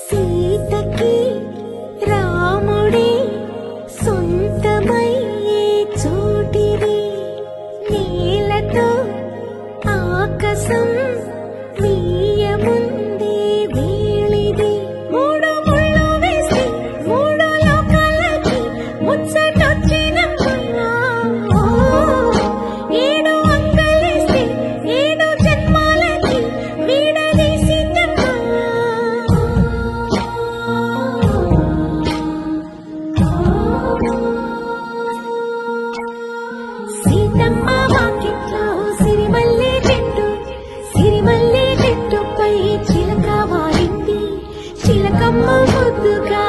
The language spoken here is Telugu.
సీతకి రాముడే సొంతమయ్యే చోటిది, నేలతో ఆకాశం వీయముందే వేళిది. మూడు ముళ్ళు వేసి మూడు లోకాలకి ముచ్చటొచ్చినమ్మా, ఏడు అంకలేసి ఏడు జన్మాలకి వీడదీసిందమ్మా. సీతమ్మ వాకిట్లో సిరిమల్లె చెట్టు, సిరిమల్లె చెట్టుపై చిలక వాలింది, చిలకమ్మ ముద్దుగా